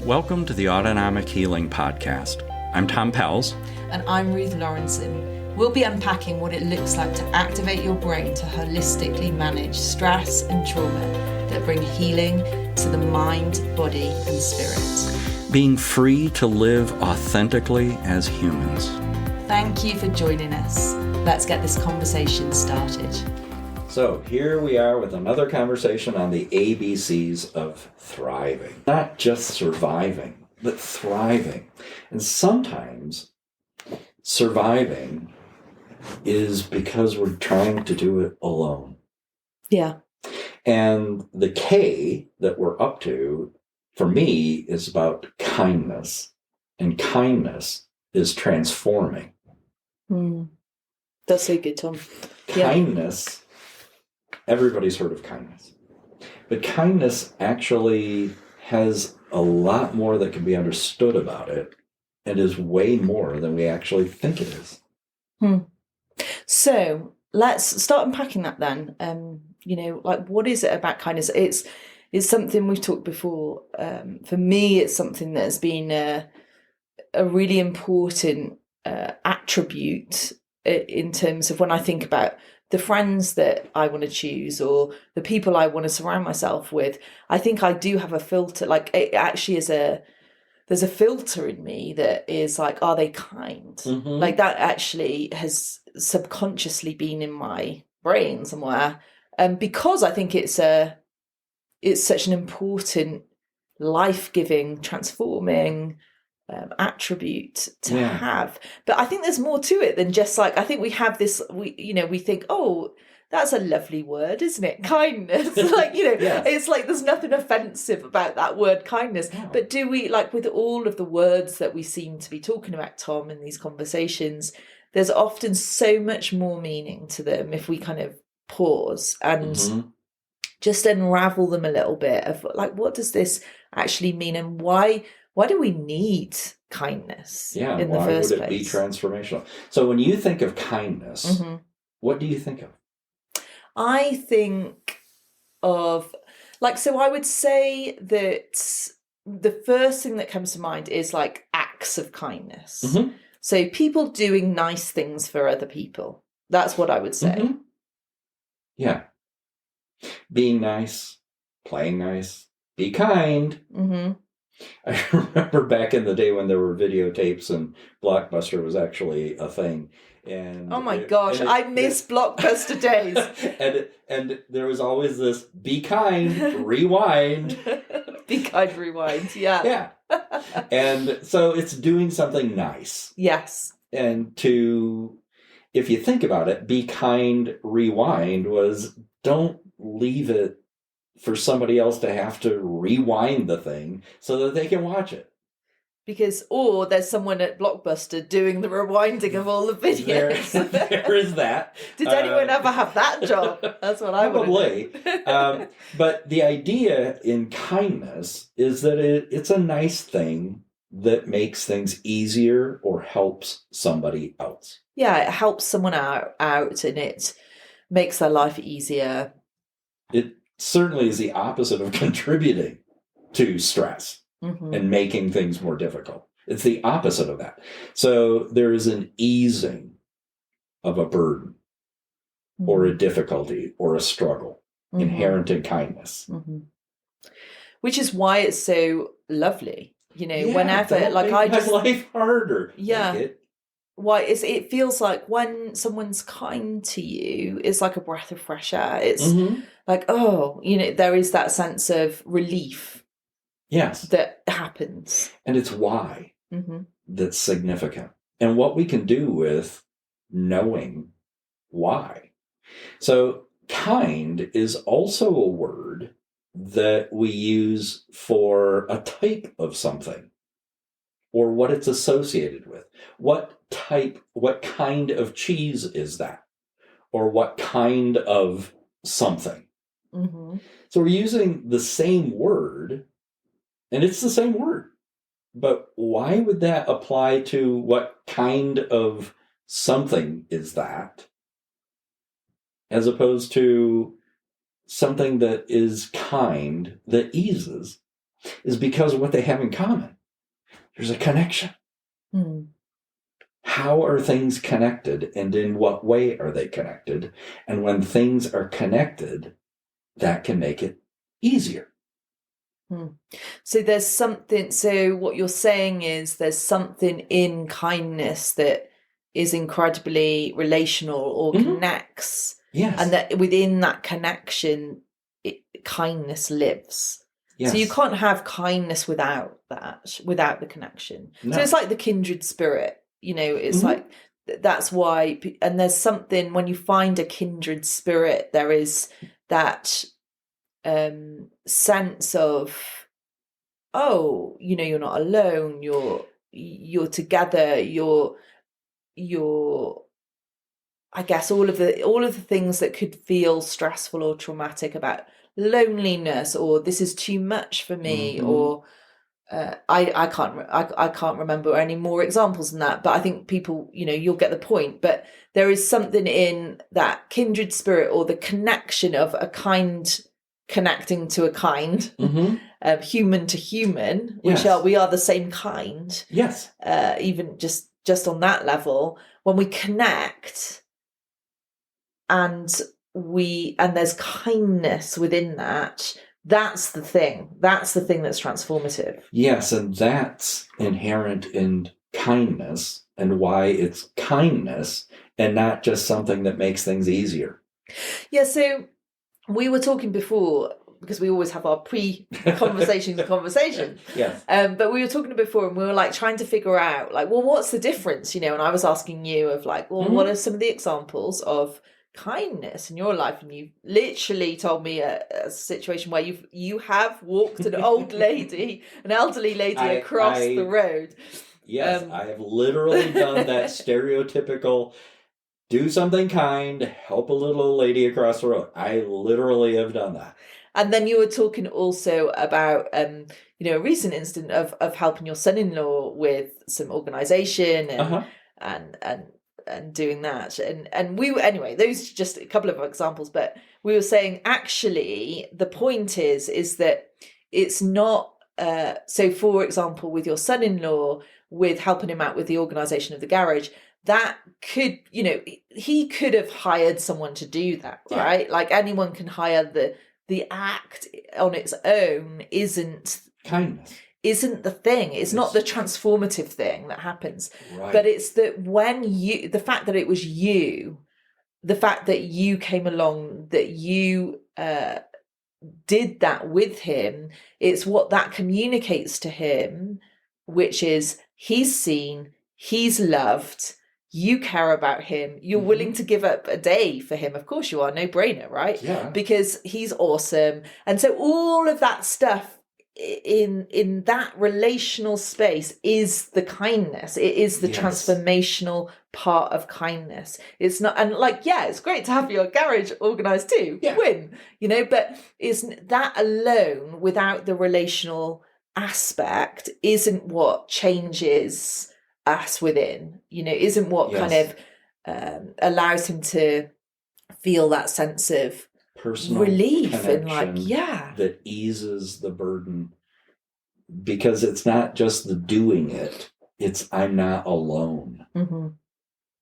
Welcome to the Autonomic Healing Podcast. I'm Tom Pells. And I'm Ruth Lorensson. We'll be unpacking what it looks like to activate your brain to holistically manage stress and trauma that bring healing to the mind, body, and spirit. Being free to live authentically as humans. Thank you for joining us. Let's get this conversation started. So here we are with another conversation on the ABCs of thriving. Not just surviving, but thriving. And sometimes surviving is because we're trying to do it alone. Yeah. And the K that we're up to, for me, is about kindness. And kindness is transforming. That's so good, Tom. Kindness... Everybody's heard of kindness. But kindness actually has a lot more that can be understood about it and is way more than we actually think it is. So let's start unpacking that then. What is it about kindness? It's something we've talked before. For me, it's something that's been a really important attribute in terms of when I think about the friends that I want to choose or the people I want to surround myself with. I think I do have a filter. Like it actually is there's a filter in me that is like, are they kind? Mm-hmm. Like that actually has subconsciously been in my brain somewhere. Because I think it's such an important, life-giving, transforming attribute to have. But I think there's more to it than just like, I think we have this, we think, oh, that's a lovely word, isn't it? Kindness. It's like there's nothing offensive about that word kindness. No. But do we, like with all of the words that we seem to be talking about, Tom, in these conversations, there's often so much more meaning to them if we kind of pause and just unravel them a little bit of like, what does this actually mean and why do we need kindness in the first place? Why would it be transformational? So when you think of kindness, what do you think of? I think of, I would say that the first thing that comes to mind is like acts of kindness. Mm-hmm. So people doing nice things for other people. That's what I would say. Mm-hmm. Yeah. Being nice, playing nice, be kind. Mm-hmm. I remember back in the day when there were videotapes and Blockbuster was actually a thing. And oh my gosh, I miss Blockbuster days. And there was always this be kind, rewind. Be kind, rewind, yeah. Yeah. And so it's doing something nice. Yes. And if you think about it, be kind, rewind was don't leave it for somebody else to have to rewind the thing so that they can watch it. Because, or there's someone at Blockbuster doing the rewinding of all the videos. There is that. Did anyone ever have that job? That's what I would probably. But the idea in kindness is that it's a nice thing that makes things easier or helps somebody else. Yeah, it helps someone out and it makes their life easier. It certainly is the opposite of contributing to stress and making things more difficult. It's the opposite of that. So there is an easing of a burden or a difficulty or a struggle inherent in kindness. Which is why it's so lovely. Whenever I just make my life harder. Yeah. Why it feels like when someone's kind to you, it's like a breath of fresh air. It's like, there is that sense of relief. Yes. That happens. And it's why that's significant. And what we can do with knowing why. So kind is also a word that we use for a type of something or what it's associated with. What kind of cheese is that? Or what kind of something? So we're using the same word, and it's the same word. But why would that apply to what kind of something is that? As opposed to something that is kind, that eases is because of what they have in common. There's a connection. Mm. How are things connected, and in what way are they connected? And when things are connected, that can make it easier. So there's something, so what you're saying is there's something in kindness that is incredibly relational or connects. Yes. And that within that connection, kindness lives. Yes. So you can't have kindness without that, without the connection. No. So it's like the kindred spirit, it's like, that's why, and there's something, when you find a kindred spirit, there is that sense of, oh, you're not alone, you're together, you're I guess all of the things that could feel stressful or traumatic about loneliness, or this is too much for me, or I can't remember any more examples than that, but I think people, you'll get the point. But there is something in that kindred spirit, or the connection of a kind connecting to a kind, human to human, which we are the same kind. Yes. Even just on that level, when we connect, and there's kindness within that. That's the thing that's transformative. Yes, and that's inherent in kindness, and why it's kindness and not just something that makes things easier. Yeah, so we were talking before, because we always have our pre-conversations and conversations. Yes. But we were talking before, and we were like trying to figure out, like, well, what's the difference, And I was asking you of like, well, what are some of the examples of kindness in your life? And you literally told me a situation where you have walked an elderly lady across the road. Yes, I have literally done that stereotypical do something kind, help a little lady across the road. I literally have done that. And then you were talking also about a recent incident of helping your son-in-law with some organization and doing that, and we were, anyway, those are just a couple of examples, but we were saying actually the point is that it's not so for example, with your son-in-law, with helping him out with the organization of the garage, that could, he could have hired someone to do that, right? Like anyone can hire. The act on its own isn't the thing. It's not the transformative thing that happens. Right. But it's that the fact that it was you, the fact that you came along, that you did that with him, it's what that communicates to him, which is he's seen, he's loved, you care about him, you're willing to give up a day for him. Of course you are, no brainer, right? Yeah. Because he's awesome. And so all of that stuff in that relational space is the kindness. It is the transformational part of kindness. It's not, and like, it's great to have your garage organized too. Win, but isn't that alone, without the relational aspect, isn't what changes us within, isn't what kind of allows him to feel that sense of personal relief and that eases the burden, because it's not just the doing it's I'm not alone.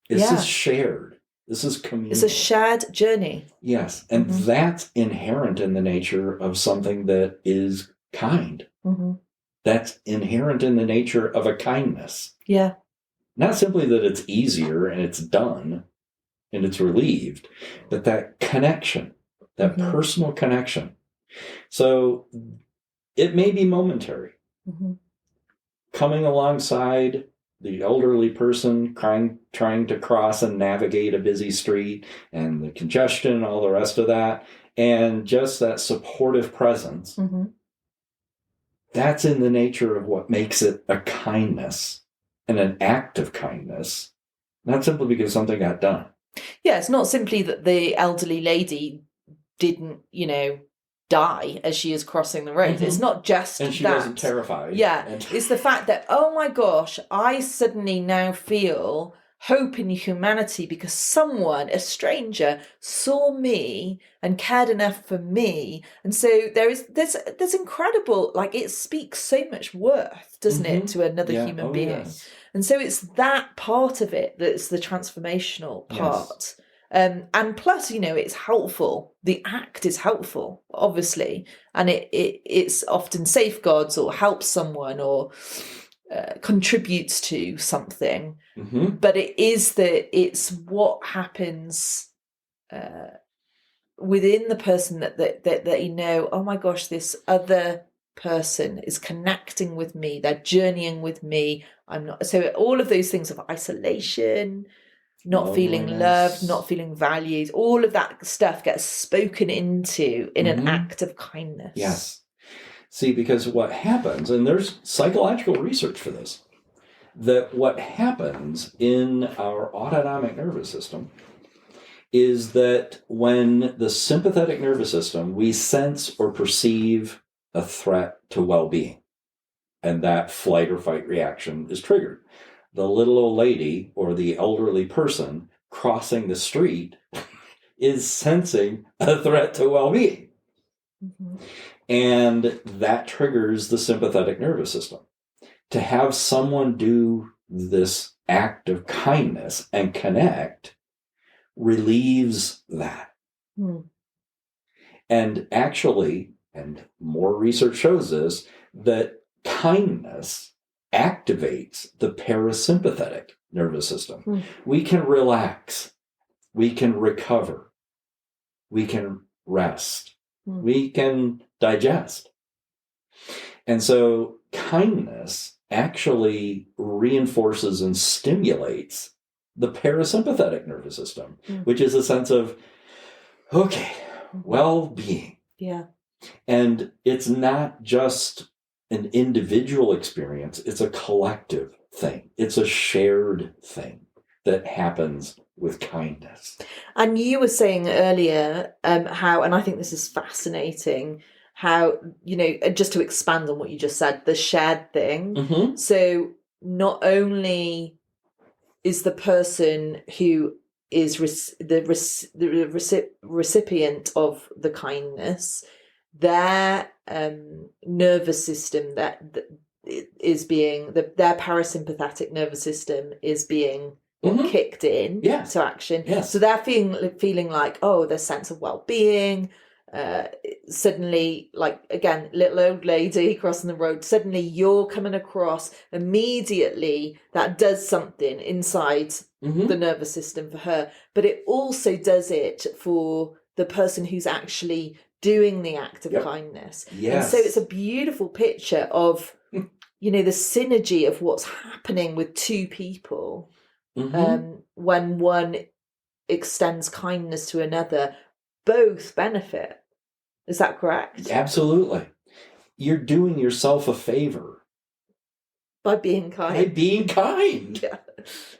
This is shared, this is communal, it's a shared journey. Yes, and that's inherent in the nature of something that is kind. That's inherent in the nature of a kindness. Not simply that it's easier and it's done and it's relieved, but that connection, that personal connection. So it may be momentary. Coming alongside the elderly person trying to cross and navigate a busy street and the congestion and all the rest of that, and just that supportive presence. That's in the nature of what makes it a kindness and an act of kindness, not simply because something got done. Yeah, it's not simply that the elderly lady didn't, die as she is crossing the road. It's not just and she that. wasn't terrified. It's the fact that, oh my gosh, I suddenly now feel hope in humanity because someone, a stranger, saw me and cared enough for me. And so there's incredible, like, it speaks so much worth, doesn't it, to another human being. Yes. And so it's that part of it that's the transformational part. Yes. And plus, it's helpful. The act is helpful, obviously, and it's often safeguards or helps someone or contributes to something. But it's what happens within the person that oh my gosh, this other person is connecting with me, they're journeying with me. I'm not. So all of those things of isolation, not feeling loved, not feeling valued, all of that stuff gets spoken into in an act of kindness. Yes. See, because what happens, and there's psychological research for this, that what happens in our autonomic nervous system is that when the sympathetic nervous system, we sense or perceive a threat to well-being, and that flight or fight reaction is triggered. The little old lady or the elderly person crossing the street is sensing a threat to well-being. And that triggers the sympathetic nervous system. To have someone do this act of kindness and connect relieves that. And actually, and more research shows this, that kindness activates the parasympathetic nervous system. We can relax. We can recover. We can rest. We can digest. And so kindness actually reinforces and stimulates the parasympathetic nervous system, which is a sense of, okay, well-being. Yeah. And it's not just an individual experience, it's a collective thing. It's a shared thing that happens with kindness. And you were saying earlier how, and I think this is fascinating, how, just to expand on what you just said, the shared thing. So not only is the person who is the recipient of the kindness, their nervous system that is being, their parasympathetic nervous system is being kicked in to action. Yes. So they're feeling like, oh, there's sense of well-being. Suddenly, like, again, little old lady crossing the road, suddenly you're coming across, immediately that does something inside the nervous system for her, but it also does it for the person who's actually doing the act of kindness. And so it's a beautiful picture of the synergy of what's happening with two people when one extends kindness to another. Both benefit. Is that correct? Absolutely. You're doing yourself a favor. By being kind. By being kind.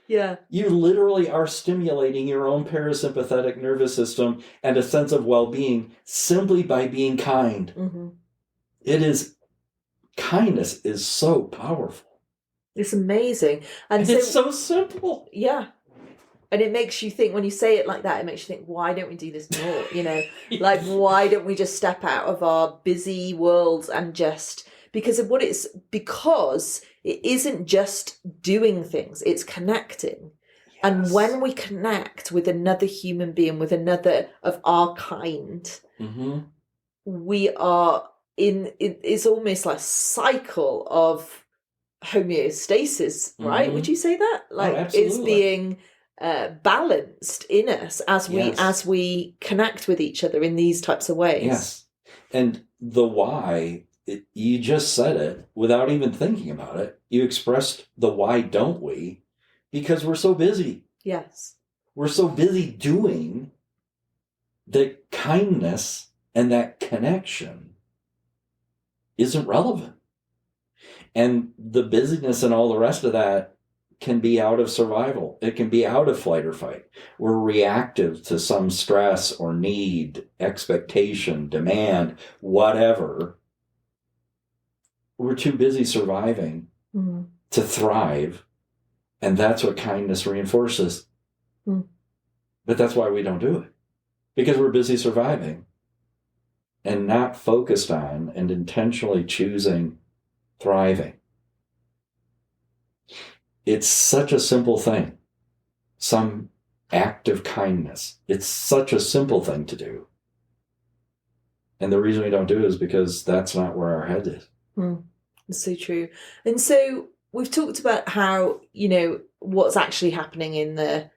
Yeah. You literally are stimulating your own parasympathetic nervous system and a sense of well-being simply by being kind. Kindness is so powerful. It's amazing. And it's so simple. Yeah. And it makes you think, when you say it like that, it makes you think, why don't we do this more? Like, why don't we just step out of our busy worlds and just, because it isn't just doing things, it's connecting. Yes. And when we connect with another human being, with another of our kind, we are it's almost like a cycle of homeostasis, right? Would you say that? Like, it's being balanced in us as we connect with each other in these types of ways. Yes. And the why, you just said it without even thinking about it. You expressed the why don't we, because we're so busy. Yes. We're so busy doing that kindness and that connection isn't relevant. And the busyness and all the rest of that can be out of survival. It can be out of flight or fight. We're reactive to some stress or need, expectation, demand, whatever. We're too busy surviving to thrive And that's what kindness reinforces. But that's why we don't do it. Because we're busy surviving and not focused on and intentionally choosing thriving. It's such a simple thing. Some act of kindness. It's such a simple thing to do. And the reason we don't do it is because that's not where our head is. It's so true. And so we've talked about how, what's actually happening in the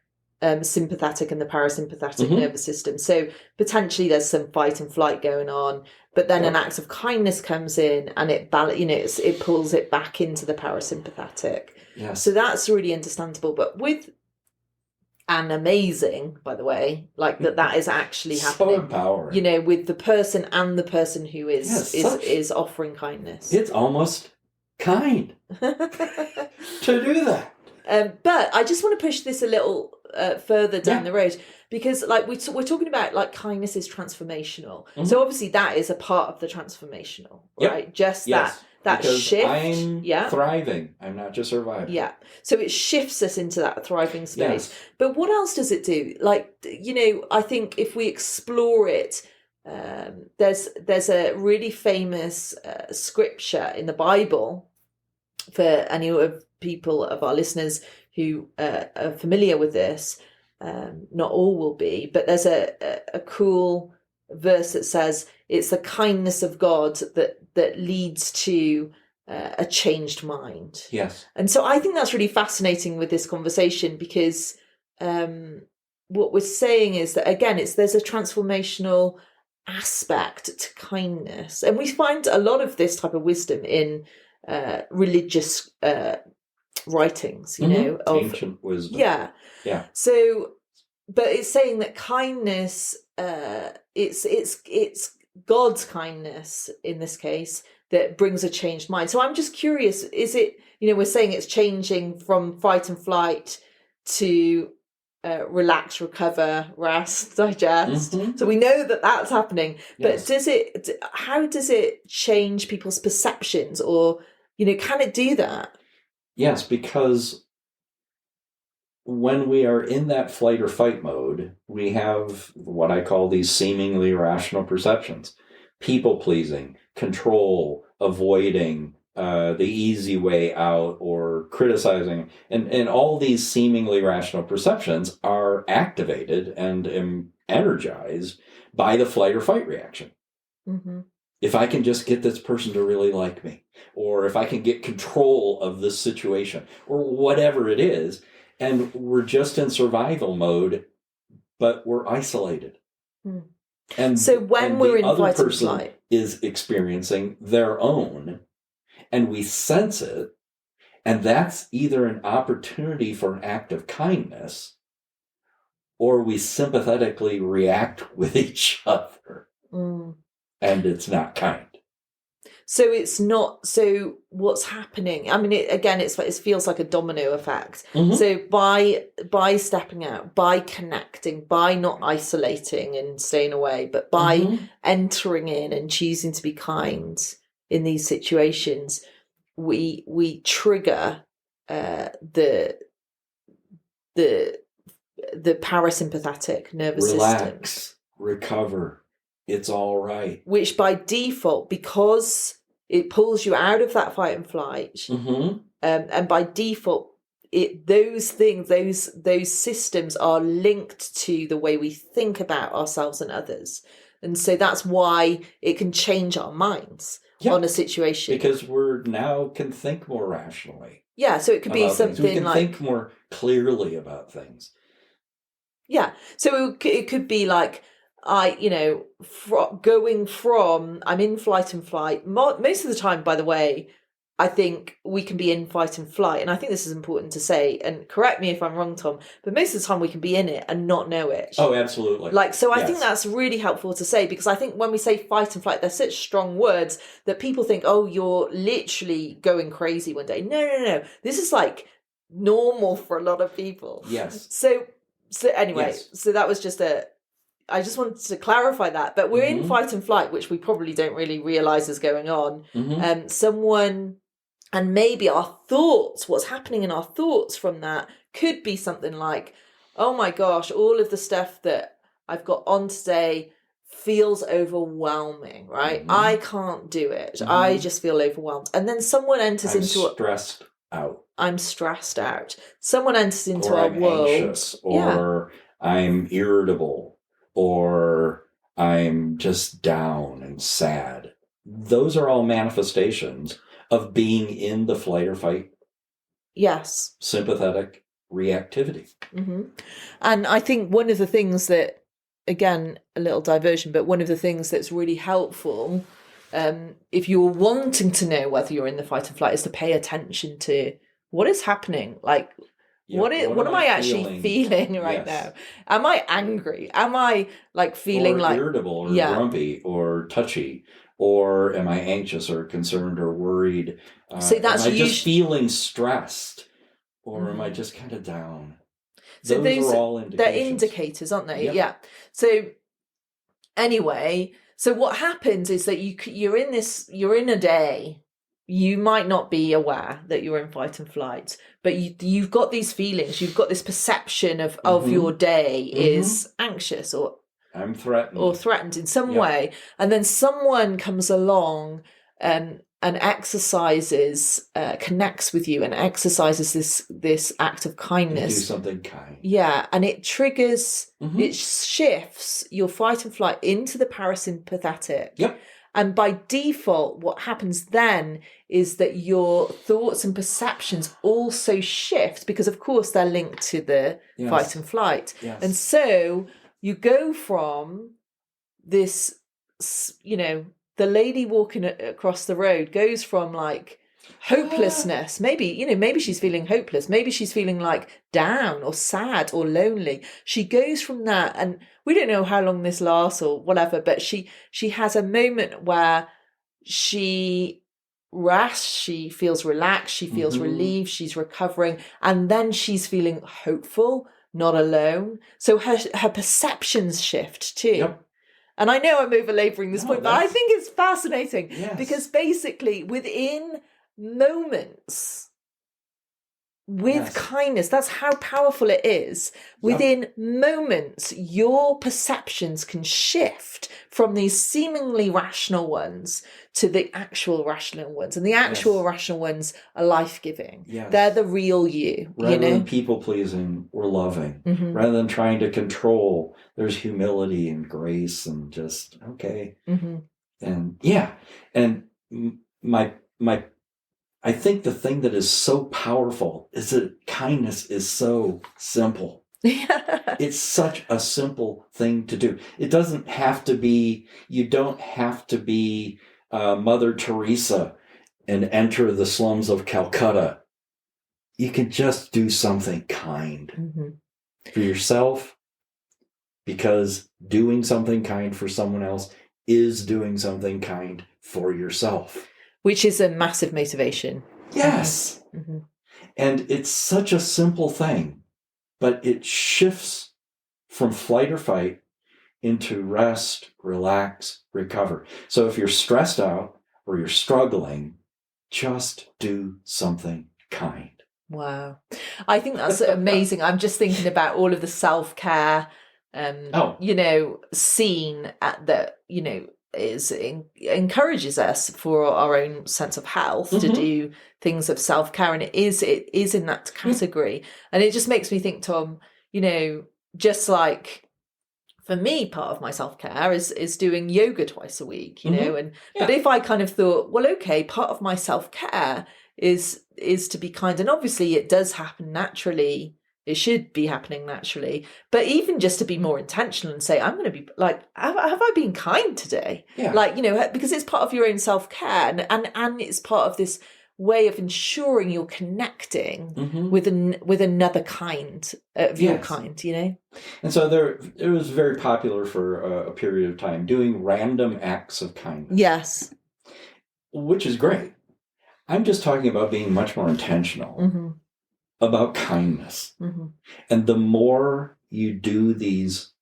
sympathetic and the parasympathetic nervous system. So potentially there's some fight and flight going on, but then an act of kindness comes in and it pulls it back into the parasympathetic. Yes. So that's really understandable. But and amazing, by the way, like that is actually happening. So empowering. With the person and the person who is offering kindness. It's almost kind to do that. But I just want to push this a little further down the road, because like we're talking about like kindness is transformational. So obviously that is a part of the transformational, right? Just that because shift. I'm thriving. I'm not just surviving. Yeah. So it shifts us into that thriving space. Yes. But what else does it do? Like, I think if we explore it, there's a really famous scripture in the Bible for any of people of our listeners who are familiar with this. Not all will be, but there's a cool verse that says it's the kindness of God that leads to a changed mind. Yes. And so I think that's really fascinating with this conversation, because what we're saying is that, again, there's a transformational aspect to kindness. And we find a lot of this type of wisdom in religious writings, of ancient wisdom. Yeah. So, but it's saying that kindness, it's God's kindness in this case that brings a changed mind. So I'm just curious, is it, we're saying it's changing from fight and flight to relax, recover, rest, digest. So we know that that's happening, but how does it change people's perceptions, or, can it do that? Yes, because when we are in that flight or fight mode, we have what I call these seemingly irrational perceptions. People-pleasing, control, avoiding the easy way out, or criticizing. And all these seemingly rational perceptions are activated and energized by the flight or fight reaction. If I can just get this person to really like me, or if I can get control of this situation, or whatever it is, and we're just in survival mode, but we're isolated. And so when we're in fight and flight, is experiencing their own, and we sense it, and that's either an opportunity for an act of kindness, or we sympathetically react with each other. And it's not kind. So it's not. So what's happening? I mean, it feels like a domino effect. So by stepping out, by connecting, by not isolating and staying away, but by entering in and choosing to be kind in these situations, we trigger the parasympathetic nervous system. Relax, recover. It's all right. Which by default, because it pulls you out of that fight and flight, and by default, those systems are linked to the way we think about ourselves and others. And so that's why it can change our minds on a situation. Because we're now can think more rationally. Yeah, so it could be something we can like... think more clearly about things. Yeah, so it could be like... going from I'm in fight and flight. Most of the time, by the way, I think we can be in fight and flight. And I think this is important to say, and correct me if I'm wrong, Tom, but most of the time we can be in it and not know it. Oh, absolutely. I think that's really helpful to say, because I think when we say fight and flight, they're such strong words that people think, oh, you're literally going crazy one day. No. This is like normal for a lot of people. Yes. So anyway, so that was just I just wanted to clarify that, but we're in fight and flight, which we probably don't really realize is going on. Someone And maybe our thoughts, what's happening in our thoughts from that could be something like, oh my gosh, all of the stuff that I've got on today feels overwhelming, right? Mm-hmm. I can't do it. Mm-hmm. I just feel overwhelmed. And then someone enters into stressed out. I'm stressed out. Someone enters into or our I'm world. Anxious, or I'm irritable, or I'm just down and sad. Those are all manifestations of being in the flight or fight. Yes. Sympathetic reactivity. Mm-hmm. And I think one of the things that, again, a little diversion, but one of the things that's really helpful, if you're wanting to know whether you're in the fight and flight, is to pay attention to what is happening. Like, what am I actually feeling right now? Am I angry? Am I like feeling like irritable or grumpy or touchy? Or am I anxious or concerned or worried? So that's am I just feeling stressed? Or am I just kind of down? So those are all indications. They're indicators, aren't they? Yep. Yeah. So anyway, so what happens is that you're in a day. You might not be aware that you're in fight and flight, but you've got these feelings. You've got this perception of your day is anxious or I'm threatened in some way, and then someone comes along and exercises, connects with you and exercises this act of kindness. Do something kind. Yeah, and it triggers, it shifts your fight and flight into the parasympathetic. Yep. And by default, what happens then is that your thoughts and perceptions also shift because, of course, they're linked to the fight and flight. Yes. And so you go from this, the lady walking across the road goes from like hopelessness. Maybe she's feeling hopeless. Maybe she's feeling like down or sad or lonely. She goes from that, and we don't know how long this lasts or whatever, but she has a moment where she rests, she feels relaxed, she feels relieved, she's recovering, and then she's feeling hopeful, not alone. So her perceptions shift too. Yep. And I know I'm over-labouring this point, but I think it's fascinating because basically within moments, with kindness, that's how powerful it is. Within moments, your perceptions can shift from these seemingly rational ones to the actual rational ones. And the actual rational ones are life-giving. Yes. They're the real you. Rather than people-pleasing, we're loving. Rather than trying to control, there's humility and grace and just, And I think the thing that is so powerful is that kindness is so simple. It's such a simple thing to do. It doesn't have to be, you don't have to be Mother Teresa and enter the slums of Calcutta. You can just do something kind for yourself, because doing something kind for someone else is doing something kind for yourself. Which is a massive motivation. Yes. And it's such a simple thing, but it shifts from flight or fight into rest, relax, recover. So if you're stressed out or you're struggling, just do something kind. Wow. I think that's amazing. I'm just thinking about all of the self-care, scene at the, encourages us for our own sense of health to do things of self-care, and it is in that category. And it just makes me think, Tom, just like for me, part of my self-care is doing yoga twice a week, but if I kind of thought, well, okay, part of my self-care is to be kind, and obviously it does happen naturally. It should be happening naturally, but even just to be more intentional and say, I'm going to be like, have I been kind today? Yeah. Like, because it's part of your own self-care, and it's part of this way of ensuring you're connecting with another kind of your kind, And so it was very popular for a period of time, doing random acts of kindness. Yes. Which is great. I'm just talking about being much more intentional. About kindness. And the more you do these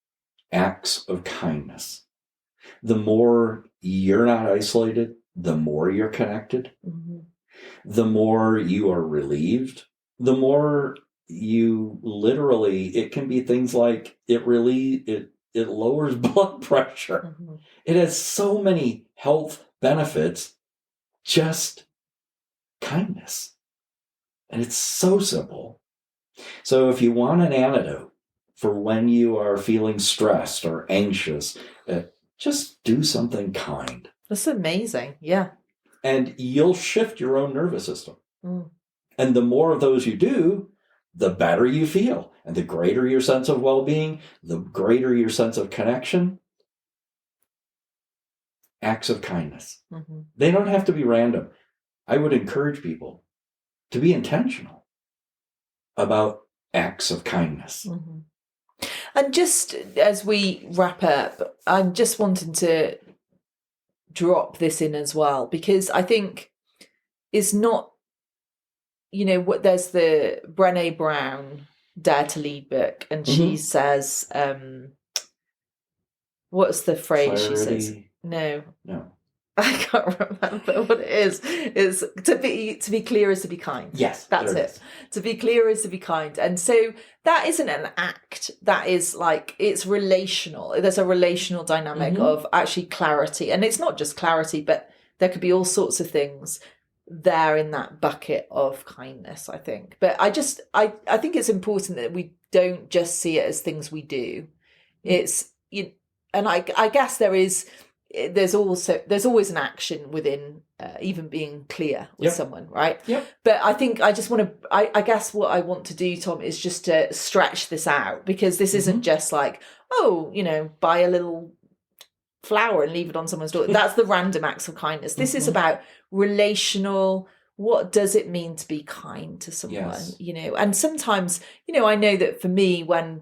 acts of kindness, the more you're not isolated, the more you're connected. the more you are relieved, the more you literally, it can be things like it lowers blood pressure. Mm-hmm. It has so many health benefits, just kindness. And it's so simple. So if you want an antidote for when you are feeling stressed or anxious, just do something kind. That's amazing. Yeah. And you'll shift your own nervous system. And the more of those you do, the better you feel. And the greater your sense of well-being, the greater your sense of connection. Acts of kindness. Mm-hmm. They don't have to be random. I would encourage people to be intentional about acts of kindness. Mm-hmm. And just as we wrap up, I'm just wanting to drop this in as well, because I think it's not, what there's the Brené Brown Dare to Lead book, and she says, what's the phrase Clarity. She says? No. I can't remember what it is. It's to be clear is to be kind. Yes, that's it. To be clear is to be kind. And so that isn't an act. That is like, it's relational. There's a relational dynamic of actually clarity. And it's not just clarity, but there could be all sorts of things there in that bucket of kindness, I think. But I think it's important that we don't just see it as things we do. It's, and I guess there's always an action within even being clear with someone, right? Yep. But I think I just want to, I guess what I want to do, Tom, is just to stretch this out, because this isn't just like, buy a little flower and leave it on someone's door. That's the random acts of kindness. This is about relational. What does it mean to be kind to someone? Yes. And sometimes, I know that for me, when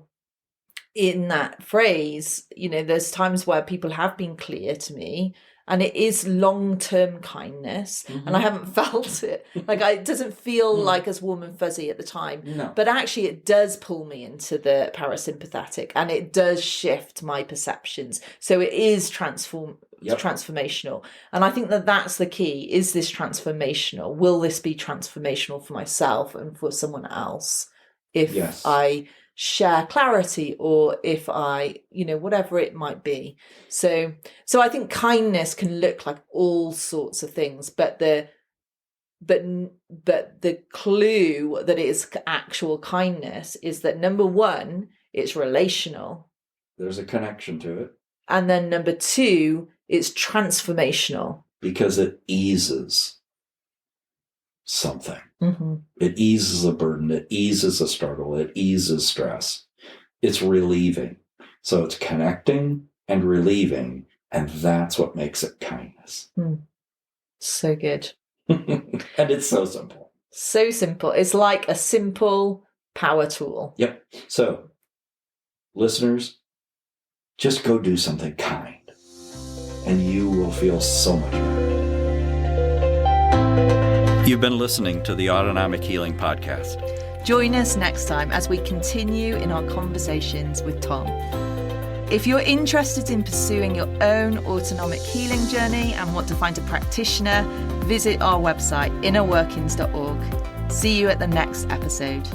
in that phrase, there's times where people have been clear to me, and it is long-term kindness, and I haven't felt it. Like, it doesn't feel like as warm and fuzzy at the time. No. But actually it does pull me into the parasympathetic, and it does shift my perceptions. So it is transformational. And I think that that's the key. Is this transformational? Will this be transformational for myself and for someone else if I share clarity, or if I, whatever it might be. So I think kindness can look like all sorts of things, but the clue that it is actual kindness is that, number one, it's relational. There's a connection to it. And then number two, it's transformational. Because it eases something. Mm-hmm. It eases a burden. It eases a struggle. It eases stress. It's relieving. So it's connecting and relieving, and that's what makes it kindness. So good. And it's so simple. So simple. It's like a simple power tool. Yep. So, listeners, just go do something kind, and you will feel so much better. You've been listening to the Autonomic Healing Podcast. Join us next time as we continue in our conversations with Tom. If you're interested in pursuing your own autonomic healing journey and want to find a practitioner, visit our website, innerworkings.org. See you at the next episode.